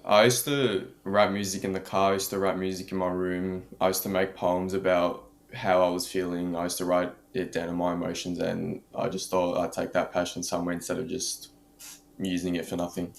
I used to rap music in the car, I used to rap music in my room. I used to make poems about how I was feeling. I used to write it down in my emotions, and I just thought I'd take that passion somewhere instead of just using it for nothing.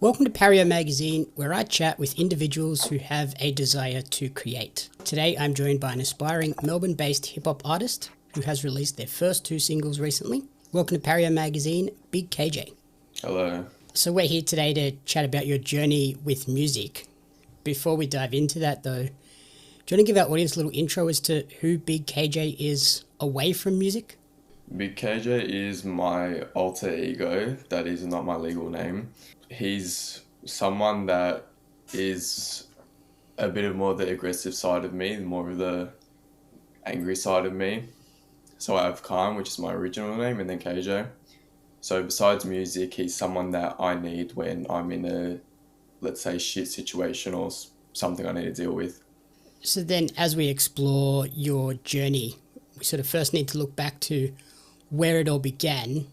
Welcome to Pario magazine, where I chat with individuals who have a desire to create. Today I'm joined by an aspiring Melbourne-based hip-hop artist who has released their first two singles recently. Welcome to Pario magazine, BIGKJ. Hello. So we're here today to chat about your journey with music. Before we dive into that though, do you want to give our audience a little intro as to who BIGKJ is away from music? BIGKJ is my alter ego. That is not my legal name. He's someone that is a bit of more the aggressive side of me, more of the angry side of me. So I have Khan, which is my original name, and then KJ. So besides music, he's someone that I need when I'm in a, let's say, shit situation or something I need to deal with. So then as we explore your journey, we sort of first need to look back to where it all began.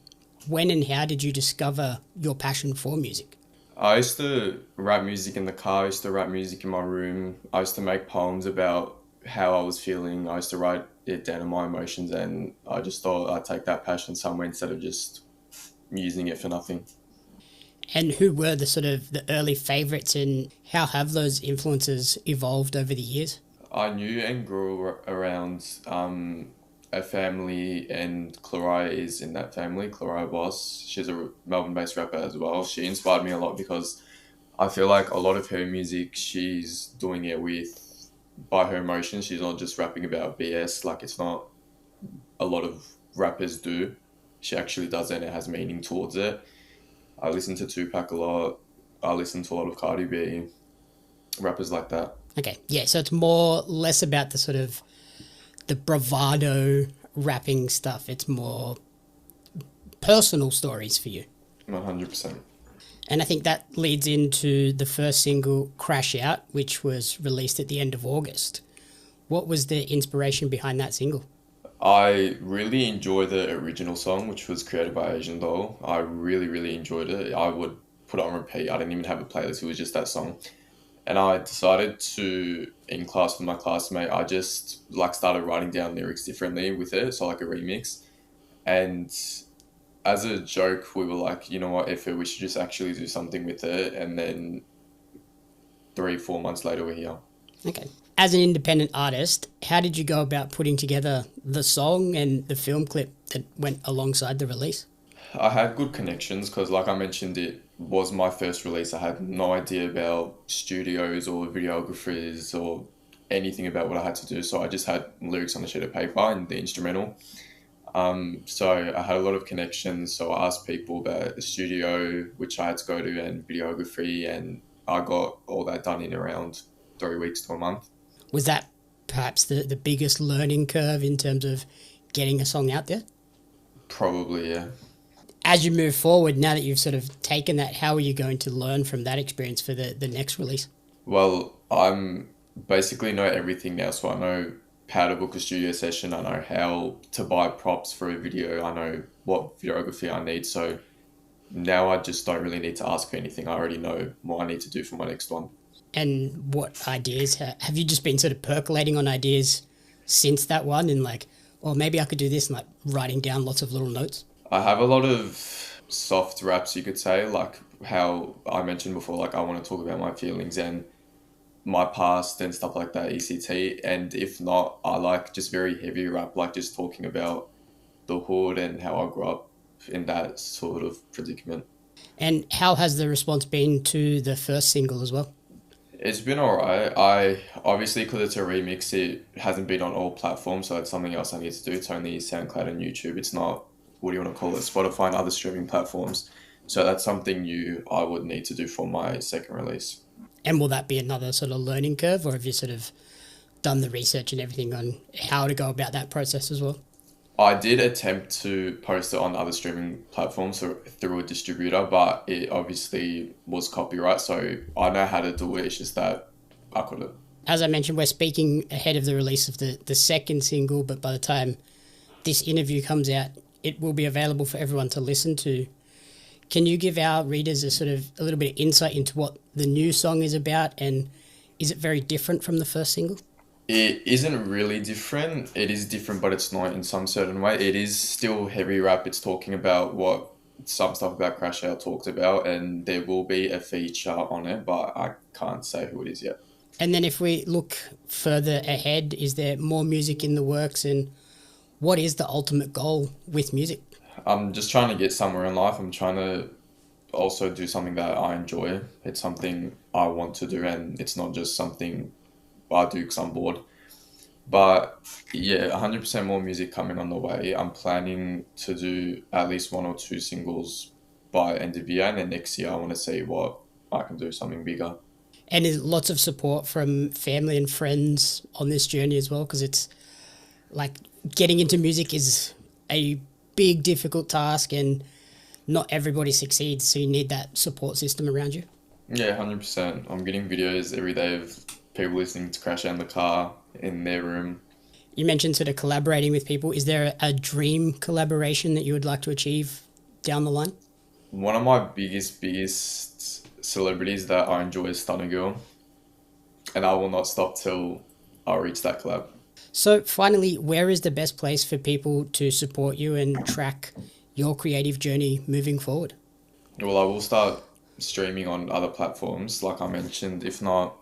When and how did you discover your passion for music? I used to rap music in the car, I used to rap music in my room. I used to make poems about how I was feeling. I used to write it down in my emotions, and I just thought I'd take that passion somewhere instead of just using it for nothing. And who were the sort of the early favourites and how have those influences evolved over the years? I knew and grew around a family, and Claraya is in that family. Claraya Boss, she's a Melbourne-based rapper as well. She inspired me a lot because I feel like a lot of her music, she's doing it with by her emotions. She's not just rapping about BS. Like, it's not a lot of rappers do. She actually does it, and it has meaning towards it. I listen to Tupac a lot. I listen to a lot of Cardi B, rappers like that. Okay, yeah, so it's more less about the sort of the bravado rapping stuff. It's more personal stories for you. 100%. And I think that leads into the first single, Crash Out, which was released at the end of August. What was the inspiration behind that single? I really enjoy the original song, which was created by Asian Doll. I really, really enjoyed it. I would put it on repeat. I didn't even have a playlist. It was just that song. And I decided to, in class with my classmate, I just like started writing down lyrics differently with it. So like a remix. And as a joke, we were like, you know what, F it, we should just actually do something with it. And then 3, 4 months later, we're here. Okay. As an independent artist, how did you go about putting together the song and the film clip that went alongside the release? I had good connections because, like I mentioned, it was my first release. I had no idea about studios or videographers or anything about what I had to do. So I just had lyrics on a sheet of paper and the instrumental. So I had a lot of connections. So I asked people about the studio, which I had to go to, and videography, and I got all that done in around 3 weeks to a month. Was that perhaps the biggest learning curve in terms of getting a song out there? Probably, yeah. As you move forward, now that you've sort of taken that, how are you going to learn from that experience for the next release? Well, I'm basically know everything now. So I know how to book a studio session. I know how to buy props for a video. I know what videography I need. So now I just don't really need to ask for anything. I already know what I need to do for my next one. And what ideas have you just been sort of percolating on ideas since that one and like, or maybe I could do this and like writing down lots of little notes? I have a lot of soft raps, you could say, like how I mentioned before, like I want to talk about my feelings and my past and stuff like that, ECT. And if not, I like just very heavy rap, like just talking about the hood and how I grew up in that sort of predicament. And how has the response been to the first single as well? It's been alright. I obviously, because it's a remix, it hasn't been on all platforms, so that's something else I need to do. It's only SoundCloud and YouTube. It's not, what do you want to call it, Spotify and other streaming platforms. So that's something new I would need to do for my second release. And will that be another sort of learning curve, or have you sort of done the research and everything on how to go about that process as well? I did attempt to post it on other streaming platforms through a distributor, but it obviously was copyright, so I know how to do it. It's just that I couldn't. As I mentioned, we're speaking ahead of the release of the second single, but by the time this interview comes out, it will be available for everyone to listen to. Can you give our readers a little bit of insight into what the new song is about, and is it very different from the first single? It isn't really different. It is different, but it's not in some certain way. It is still heavy rap. It's talking about what some stuff about Crash Out talked about, and there will be a feature on it, but I can't say who it is yet. And then if we look further ahead, is there more music in the works, and what is the ultimate goal with music? I'm just trying to get somewhere in life. I'm trying to also do something that I enjoy. It's something I want to do, and it's not just something I do because I'm bored. But yeah, 100% more music coming on the way. I'm planning to do at least one or two singles by end of year, and then next year I want to see what I can do something bigger. And is lots of support from family and friends on this journey as well, because it's like getting into music is a big, difficult task, and not everybody succeeds. So you need that support system around you. Yeah, 100%. I'm getting videos every day of people listening to Crash Out in the car in their room. You mentioned sort of collaborating with people. Is there a dream collaboration that you would like to achieve down the line? One of my biggest celebrities that I enjoy is Stunna Girl, and I will not stop till I reach that collab. So finally, where is the best place for people to support you and track your creative journey moving forward? Well, I will start streaming on other platforms, like I mentioned. If not,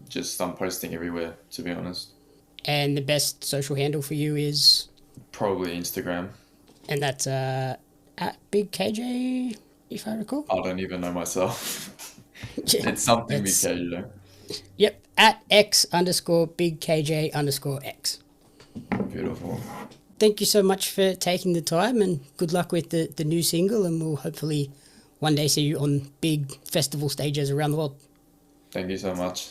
just I'm posting everywhere, to be honest. And the best social handle for you is? Probably Instagram. And that's at BIGKJ, if I recall. I don't even know myself. It's something It's- BIGKJ. Yep, at X_BigKJ_X. Beautiful. Thank you so much for taking the time, and good luck with the new single, and we'll hopefully one day see you on big festival stages around the world. Thank you so much.